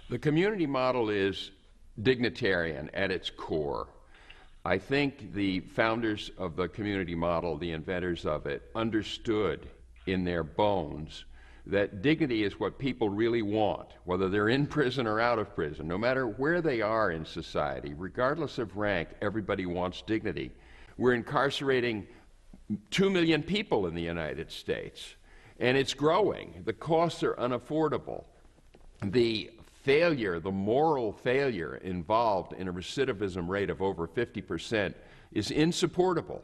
The community model is dignitarian at its core. I think the founders of the community model, the inventors of it, understood in their bones that dignity is what people really want, whether they're in prison or out of prison. No matter where they are in society, regardless of rank, everybody wants dignity. We're incarcerating 2 million people in the United States, and it's growing. The costs are unaffordable. The failure, the moral failure involved in a recidivism rate of over 50% is insupportable.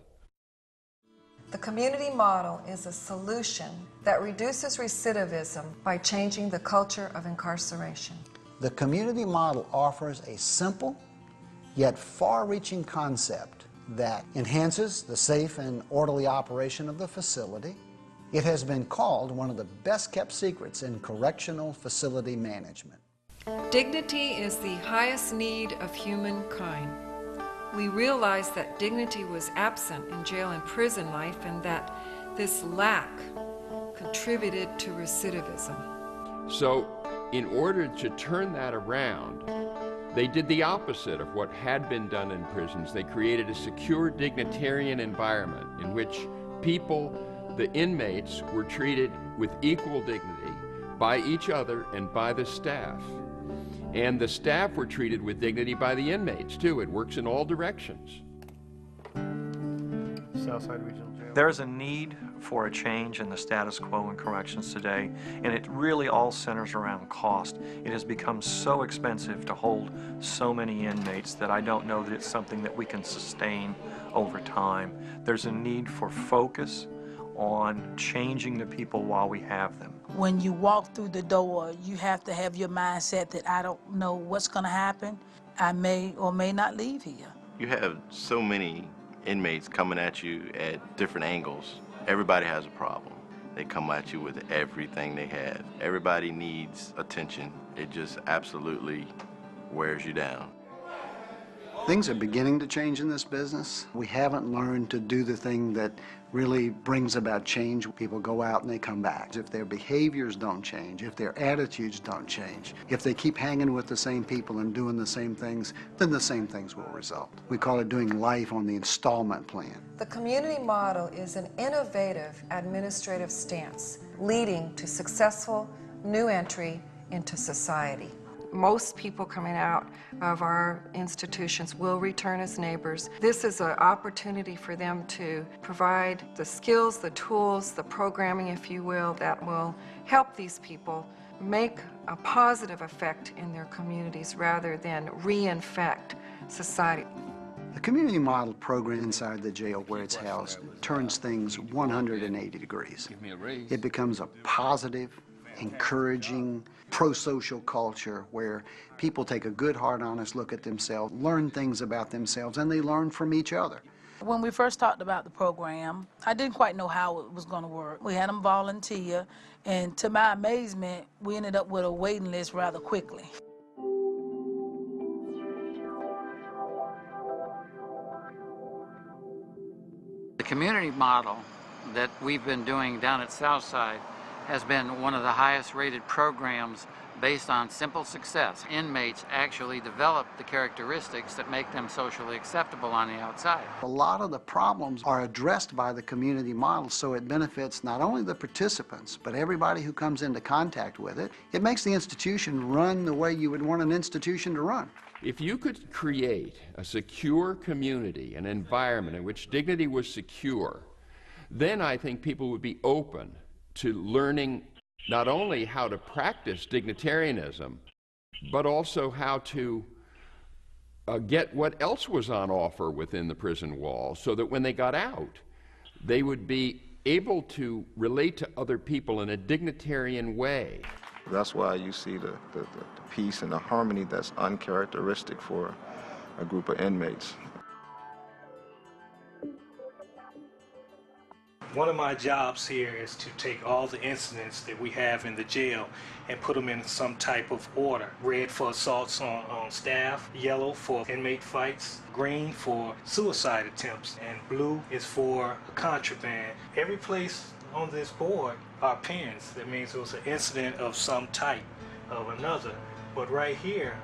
The community model is a solution that reduces recidivism by changing the culture of incarceration. The community model offers a simple yet far-reaching concept that enhances the safe and orderly operation of the facility. It has been called one of the best-kept secrets in correctional facility management. Dignity is the highest need of humankind. We realized that dignity was absent in jail and prison life, and that this lack contributed to recidivism. So, in order to turn that around, they did the opposite of what had been done in prisons. They created a secure, dignitarian environment in which people, the inmates, were treated with equal dignity by each other and by the staff. And the staff were treated with dignity by the inmates, too. It works in all directions. Southside Regional Jail. There's a need for a change in the status quo in corrections today, and it really all centers around cost. It has become so expensive to hold so many inmates that I don't know that it's something that we can sustain over time. There's a need for focus on changing the people while we have them. When you walk through the door, you have to have your mindset that I don't know what's going to happen. I may or may not leave here. You have so many inmates coming at you at different angles. Everybody has a problem. They come at you with everything they have. Everybody needs attention. It just absolutely wears you down. Things are beginning to change in this business. We haven't learned to do the thing that really brings about change. People go out and they come back. If their behaviors don't change, if their attitudes don't change, if they keep hanging with the same people and doing the same things, then the same things will result. We call it doing life on the installment plan. The community model is an innovative administrative stance leading to successful new entry into society. Most people coming out of our institutions will return as neighbors. This is an opportunity for them to provide the skills, the tools, the programming, if you will, that will help these people make a positive effect in their communities rather than reinfect society. The community model program inside the jail where it's housed turns things 180 degrees. It becomes a positive, encouraging, pro-social culture where people take a good, hard, honest look at themselves, learn things about themselves, and they learn from each other. When we first talked about the program, I didn't quite know how it was going to work. We had them volunteer, and to my amazement, we ended up with a waiting list rather quickly. The community model that we've been doing down at Southside has been one of the highest rated programs based on simple success. Inmates actually develop the characteristics that make them socially acceptable on the outside. A lot of the problems are addressed by the community model, so it benefits not only the participants, but everybody who comes into contact with it. It makes the institution run the way you would want an institution to run. If you could create a secure community, an environment in which dignity was secure, then I think people would be open to learning not only how to practice dignitarianism, but also how to get what else was on offer within the prison walls, so that when they got out, they would be able to relate to other people in a dignitarian way. That's why you see the peace and the harmony that's uncharacteristic for a group of inmates. One of my jobs here is to take all the incidents that we have in the jail and put them in some type of order. Red for assaults on staff, yellow for inmate fights, green for suicide attempts, and blue is for contraband. Every place on this board are pins. That means it was an incident of some type of another. But right here,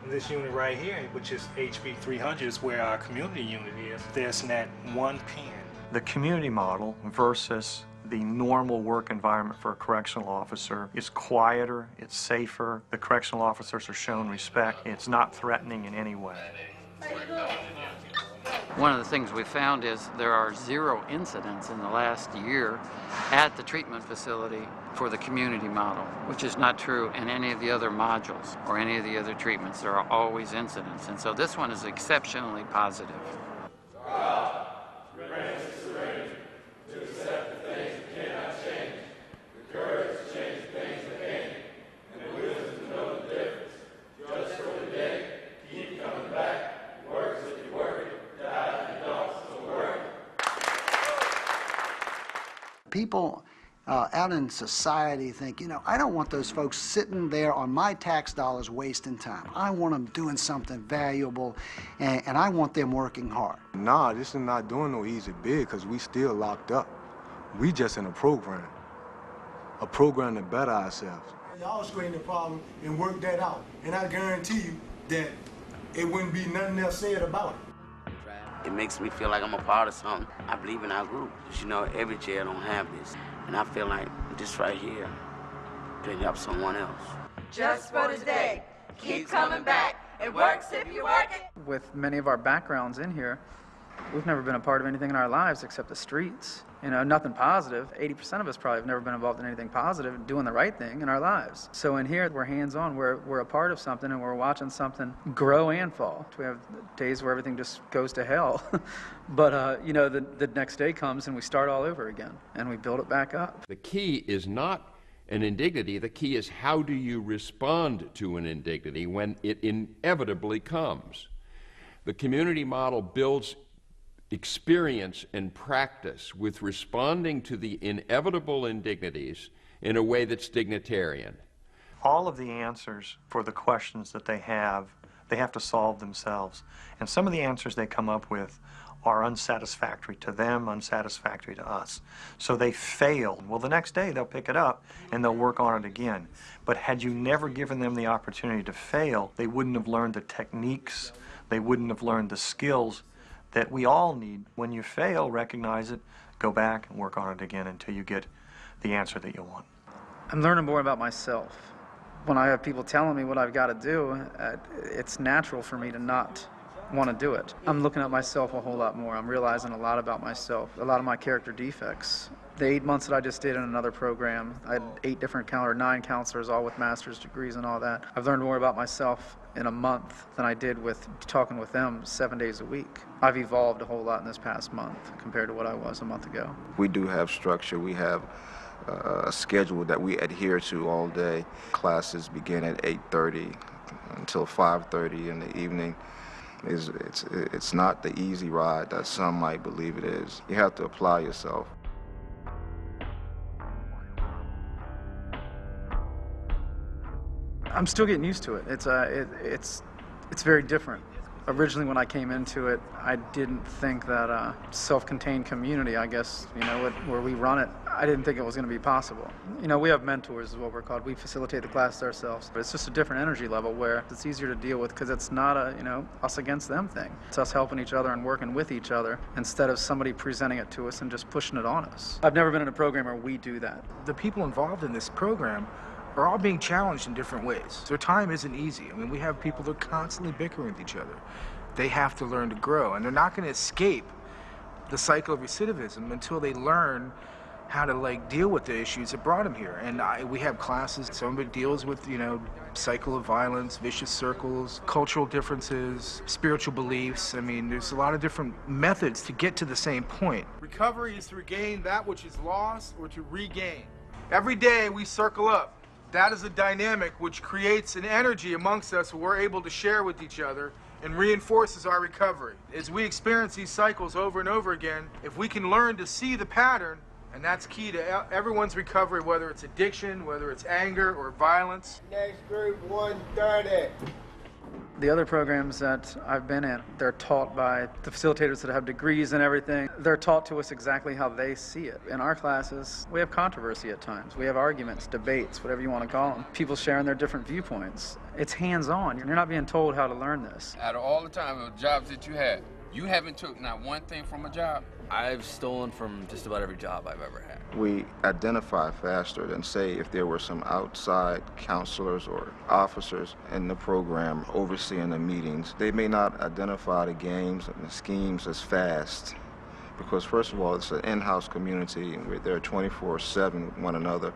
this unit right here, which is HB 300, is where our community unit is. There's not one pin. The community model versus the normal work environment for a correctional officer is quieter, it's safer, the correctional officers are shown respect, it's not threatening in any way. One of the things we found is there are 0 incidents in the last year at the treatment facility for the community model, which is not true in any of the other modules or any of the other treatments. There are always incidents, and so this one is exceptionally positive. People out in society think, I don't want those folks sitting there on my tax dollars wasting time. I want them doing something valuable, and I want them working hard. Nah, this is not doing no easy bid because we still locked up. We just in a program to better ourselves. Y'all straighten the problem and work that out, and I guarantee you that it wouldn't be nothing else said about it. It makes me feel like I'm a part of something. I believe in our group. Because, every jail don't have this. And I feel like this right here could help someone else. Just for today. Keep coming back. It works if you work it. With many of our backgrounds in here, we've never been a part of anything in our lives except the streets. Nothing positive. 80% of us probably have never been involved in anything positive, doing the right thing in our lives. So in here, we're hands-on. We're a part of something, and we're watching something grow and fall. We have days where everything just goes to hell. But, the next day comes, and we start all over again, and we build it back up. The key is not an indignity. The key is how do you respond to an indignity when it inevitably comes. The community model builds experience and practice with responding to the inevitable indignities in a way that's dignitarian. All of the answers for the questions that they have to solve themselves. And some of the answers they come up with are unsatisfactory to them, unsatisfactory to us. So they fail. Well, the next day they'll pick it up and they'll work on it again. But had you never given them the opportunity to fail, they wouldn't have learned the techniques, they wouldn't have learned the skills that we all need. When you fail, recognize it, go back and work on it again until you get the answer that you want. I'm learning more about myself. When I have people telling me what I've got to do, it's natural for me to not want to do it. I'm looking at myself a whole lot more. I'm realizing a lot about myself, a lot of my character defects. The 8 months that I just did in another program, I had 9 counselors, all with master's degrees and all that. I've learned more about myself in a month than I did with talking with them 7 days a week. I've evolved a whole lot in this past month compared to what I was a month ago. We do have structure. We have a schedule that we adhere to all day. Classes begin at 8:30 until 5:30 in the evening. It's not the easy ride that some might believe it is. You have to apply yourself. I'm still getting used to it. It's very different. Originally, when I came into it, I didn't think that self-contained community, I guess, where we run it, I didn't think it was going to be possible. We have mentors, is what we're called. We facilitate the classes ourselves, but it's just a different energy level where it's easier to deal with because it's not a, us against them thing. It's us helping each other and working with each other instead of somebody presenting it to us and just pushing it on us. I've never been in a program where we do that. The people involved in this program are all being challenged in different ways. Their time isn't easy. We have people that are constantly bickering with each other. They have to learn to grow, and they're not going to escape the cycle of recidivism until they learn how to deal with the issues that brought them here. And we have classes. Some of it deals with cycle of violence, vicious circles, cultural differences, spiritual beliefs. There's a lot of different methods to get to the same point. Recovery is to regain that which is lost or to regain. Every day we circle up. That is a dynamic which creates an energy amongst us we're able to share with each other and reinforces our recovery. As we experience these cycles over and over again, if we can learn to see the pattern And that's key to everyone's recovery, whether it's addiction, whether it's anger or violence. Next group, 130. The other programs that I've been in, they're taught by the facilitators that have degrees and everything. They're taught to us exactly how they see it. In our classes, we have controversy at times. We have arguments, debates, whatever you want to call them. People sharing their different viewpoints. It's hands-on. You're not being told how to learn this. Out of all the time of jobs that you haven't took not one thing from a job. I've stolen from just about every job I've ever had. We identify faster than, say, if there were some outside counselors or officers in the program overseeing the meetings. They may not identify the games and the schemes as fast because, first of all, it's an in-house community and we're there 24/7 with one another.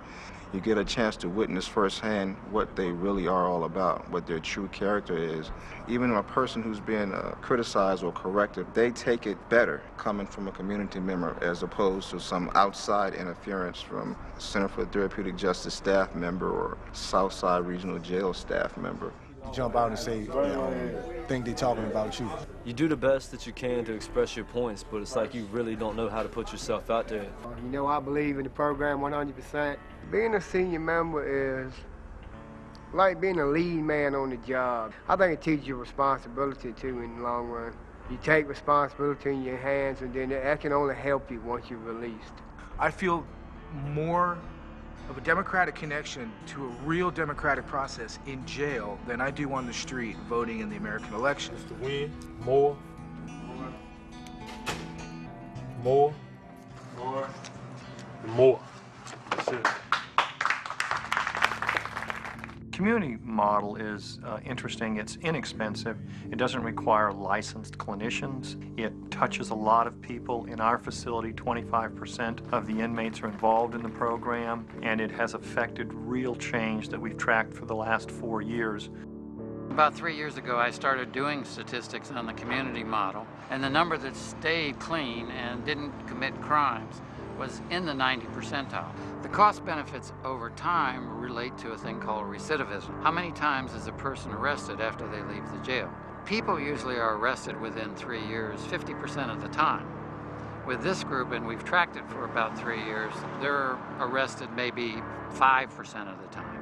You get a chance to witness firsthand what they really are all about, what their true character is. Even a person who's being criticized or corrected, they take it better coming from a community member as opposed to some outside interference from Center for Therapeutic Justice staff member or Southside Regional Jail staff member. Jump out and say, think they're talking about you. You do the best that you can to express your points, but it's like you really don't know how to put yourself out there. You know, I believe in the program 100%. Being a senior member is like being a lead man on the job. I think it teaches you responsibility too in the long run. You take responsibility in your hands and then that can only help you once you're released. I feel more of a democratic connection to a real democratic process in jail than I do on the street voting in the American election. To win more, more, and more. That's it. Community model is interesting. It's inexpensive. It doesn't require licensed clinicians. It touches a lot of people. In our facility, 25% of the inmates are involved in the program, and it has affected real change that we've tracked for the last 4 years. About 3 years ago, I started doing statistics on the community model, and the number that stayed clean and didn't commit crimes was in the 90 percentile. The cost benefits over time relate to a thing called recidivism. How many times is a person arrested after they leave the jail? People usually are arrested within 3 years, 50% of the time. With this group, and we've tracked it for about 3 years, they're arrested maybe 5% of the time.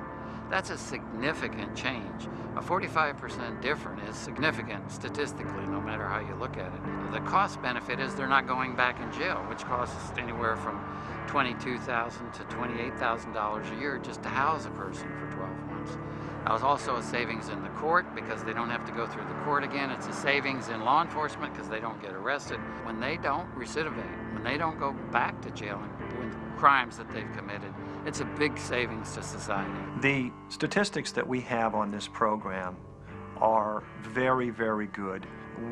That's a significant change. A 45% difference is significant statistically, no matter how you look at it. The cost benefit is they're not going back in jail, which costs anywhere from $22,000 to $28,000 a year just to house a person for 12 months. That was also a savings in the court because they don't have to go through the court again. It's a savings in law enforcement because they don't get arrested. When they don't recidivate, when they don't go back to jail and doing crimes that they've committed, it's a big savings to society. The statistics that we have on this program are very, very good.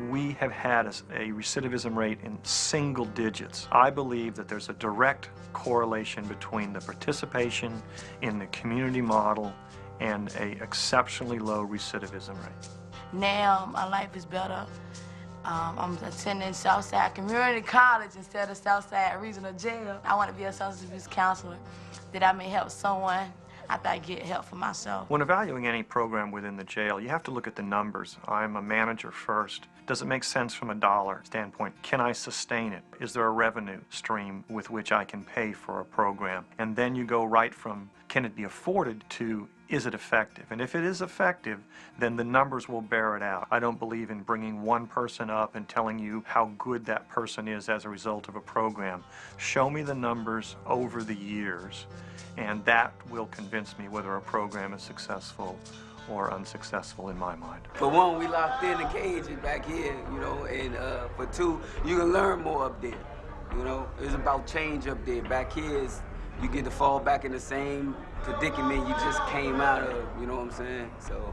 We have had a recidivism rate in single digits. I believe that there's a direct correlation between the participation in the community model and an exceptionally low recidivism rate. Now my life is better. I'm attending Southside Community College instead of Southside Regional Jail. I want to be a substance abuse counselor that I may help someone after I get help for myself. When evaluating any program within the jail, you have to look at the numbers. I'm a manager first. Does it make sense from a dollar standpoint? Can I sustain it? Is there a revenue stream with which I can pay for a program? And then you go right from can it be afforded to is it effective? And if it is effective, then the numbers will bear it out. I don't believe in bringing one person up and telling you how good that person is as a result of a program. Show me the numbers over the years, and that will convince me whether a program is successful or unsuccessful in my mind. For one, we locked in the cages back here, you know, and for two, you can learn more up there. You know, it's about change up there. Back here is you get to fall back in the same predicament you just came out of, you know what I'm saying? So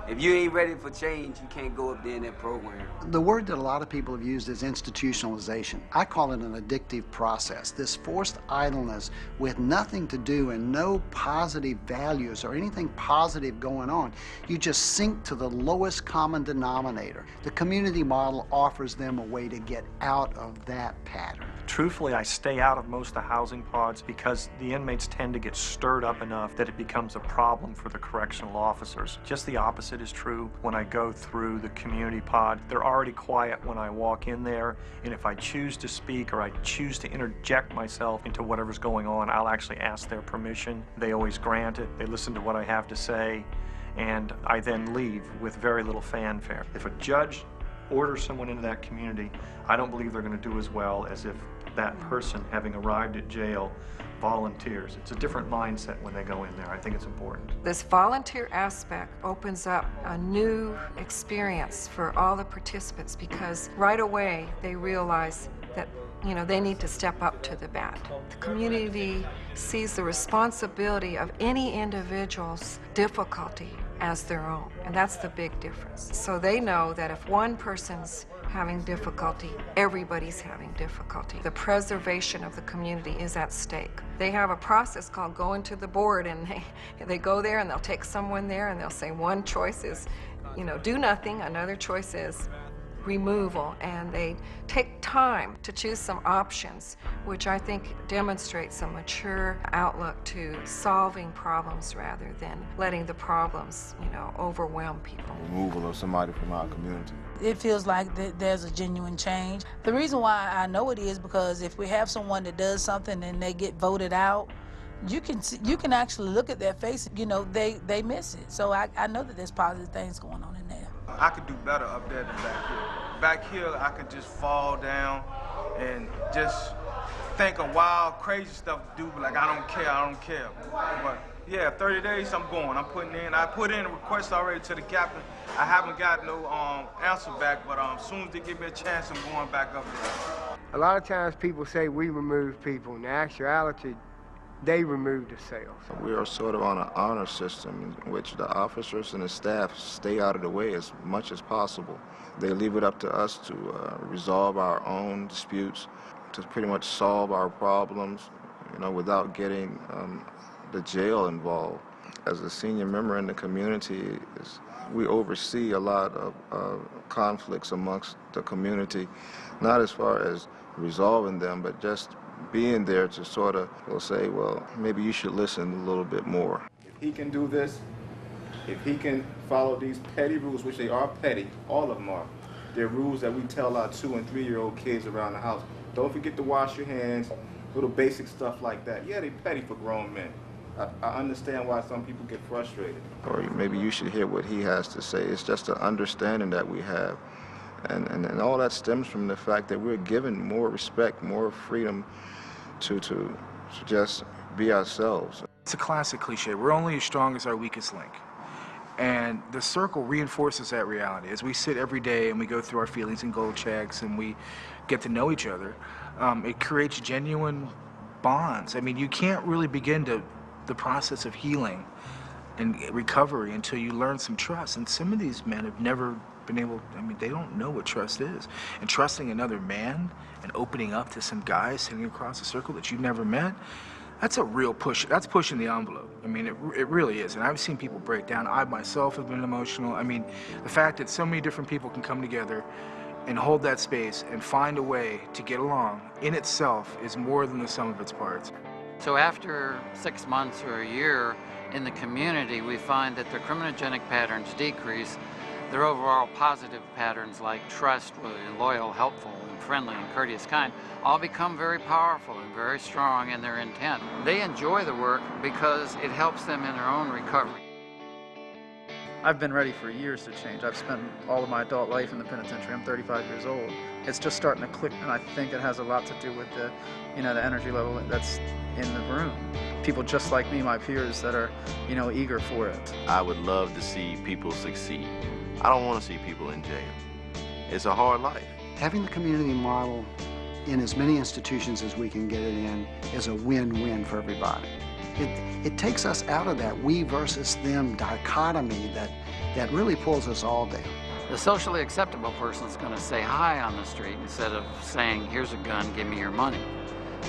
if you ain't ready for change, you can't go up there in that program. The word that a lot of people have used is institutionalization. I call it an addictive process. This forced idleness with nothing to do and no positive values or anything positive going on. You just sink to the lowest common denominator. The community model offers them a way to get out of that pattern. Truthfully, I stay out of most of the housing pods because the inmates tend to get stirred up enough that it becomes a problem for the correctional officers. Just the opposite opposite is true. When I go through the community pod, they're already quiet when I walk in there, and if I choose to speak or I choose to interject myself into whatever's going on, I'll actually ask their permission. They always grant it. They listen to what I have to say, and I then leave with very little fanfare. If a judge orders someone into that community, I don't believe they're going to do as well as if that person, having arrived at jail, volunteers. It's a different mindset when they go in there. I think it's important. This volunteer aspect opens up a new experience for all the participants because right away they realize that they need to step up to the bat. The community sees the responsibility of any individual's difficulty as their own, and that's the big difference. So they know that if one person's having difficulty, everybody's having difficulty. The preservation of the community is at stake. They have a process called going to the board, and they go there and they'll take someone there and they'll say one choice is, do nothing, another choice is removal, and they take time to choose some options, which I think demonstrates a mature outlook to solving problems rather than letting the problems, overwhelm people. Removal of somebody from our community. It feels like there's a genuine change. The reason why I know it is because if we have someone that does something and they get voted out, you can actually look at their face, they miss it. So I know that there's positive things going on in there. I could do better up there than back here. Back here, I could just fall down and just think of wild, crazy stuff to do, but like, I don't care. But yeah, 30 days I'm going. I put in a request already to the captain. I haven't got no answer back, but as soon as they give me a chance, I'm going back up there. A lot of times people say we remove people. In actuality, they remove themselves. We are sort of on an honor system in which the officers and the staff stay out of the way as much as possible. They leave it up to us to resolve our own disputes, to pretty much solve our problems, without getting the jail involved. As a senior member in the community, we oversee a lot of conflicts amongst the community, not as far as resolving them, but just being there to sort of say, well, maybe you should listen a little bit more. If he can do this, if he can follow these petty rules, which they are petty, all of them are, they're rules that we tell our 2- and 3-year-old kids around the house. Don't forget to wash your hands, little basic stuff like that. Yeah, they're petty for grown men. I understand why some people get frustrated. Or maybe you should hear what he has to say. It's just an understanding that we have. And all that stems from the fact that we're given more respect, more freedom to just be ourselves. It's a classic cliche. We're only as strong as our weakest link. And the circle reinforces that reality. As we sit every day and we go through our feelings and goal checks and we get to know each other, it creates genuine bonds. I mean, you can't really begin the process of healing and recovery until you learn some trust. And some of these men have never been able, they don't know what trust is. And trusting another man and opening up to some guy sitting across a circle that you've never met, that's a real push. That's pushing the envelope. It really is. And I've seen people break down. I myself have been emotional. The fact that so many different people can come together and hold that space and find a way to get along in itself is more than the sum of its parts. So after 6 months or a year in the community, we find that their criminogenic patterns decrease. Their overall positive patterns like trustworthy, loyal, helpful, and friendly, and courteous, kind, all become very powerful and very strong in their intent. They enjoy the work because it helps them in their own recovery. I've been ready for years to change. I've spent all of my adult life in the penitentiary. I'm 35 years old. It's just starting to click, and I think it has a lot to do with the energy level that's in the room. People just like me, my peers, that are, eager for it. I would love to see people succeed. I don't want to see people in jail. It's a hard life. Having the community model in as many institutions as we can get it in is a win-win for everybody. It takes us out of that we versus them dichotomy that really pulls us all down. The socially acceptable person is going to say hi on the street instead of saying, here's a gun, give me your money.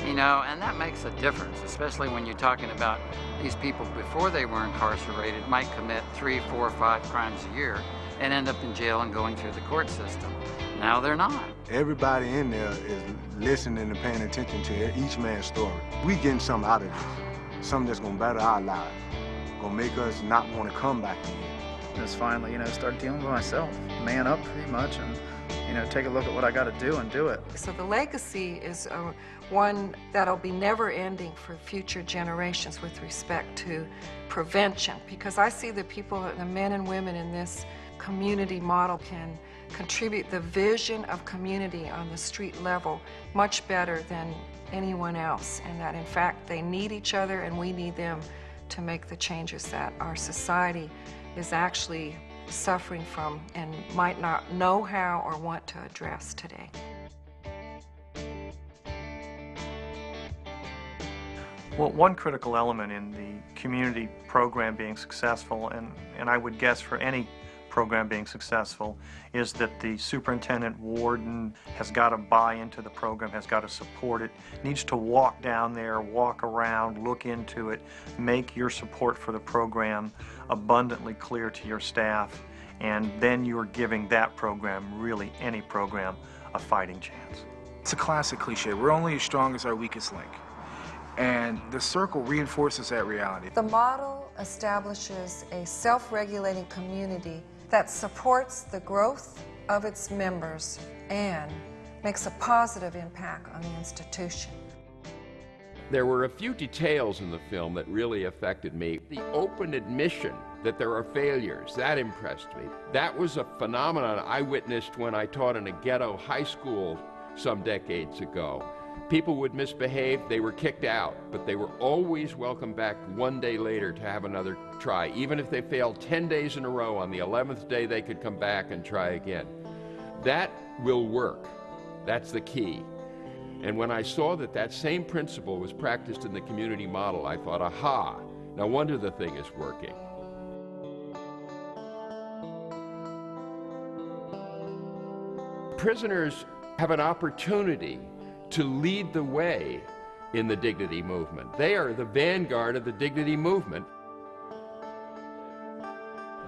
And that makes a difference, especially when you're talking about these people before they were incarcerated might commit 3, 4, 5 crimes a year and end up in jail and going through the court system. Now they're not. Everybody in there is listening and paying attention to each man's story. We getting something out of this, something that's gonna better our lives, gonna make us not want to come back in. is finally, start dealing with myself, man up pretty much, and take a look at what I got to do and do it. So the legacy is one that'll be never ending for future generations with respect to prevention, because I see the people, the men and women in this community model can contribute the vision of community on the street level much better than anyone else, and that in fact they need each other and we need them to make the changes that our society is actually suffering from and might not know how or want to address today. Well, one critical element in the community program being successful, and I would guess for any program being successful, is that the superintendent, warden has got to buy into the program, has got to support it, needs to walk down there, walk around, look into it, make your support for the program abundantly clear to your staff, and then you're giving that program, really any program, a fighting chance. It's a classic cliche. We're only as strong as our weakest link. And the circle reinforces that reality. The model establishes a self-regulating community that supports the growth of its members and makes a positive impact on the institution. There were a few details in the film that really affected me. The open admission that there are failures, that impressed me. That was a phenomenon I witnessed when I taught in a ghetto high school some decades ago. People would misbehave, they were kicked out, but they were always welcome back one day later to have another try. Even if they failed 10 days in a row, on the 11th day they could come back and try again. That will work. That's the key. And when I saw that that same principle was practiced in the community model, I thought, aha, no wonder the thing is working. Prisoners have an opportunity to lead the way in the dignity movement. They are the vanguard of the dignity movement.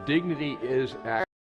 Dignity is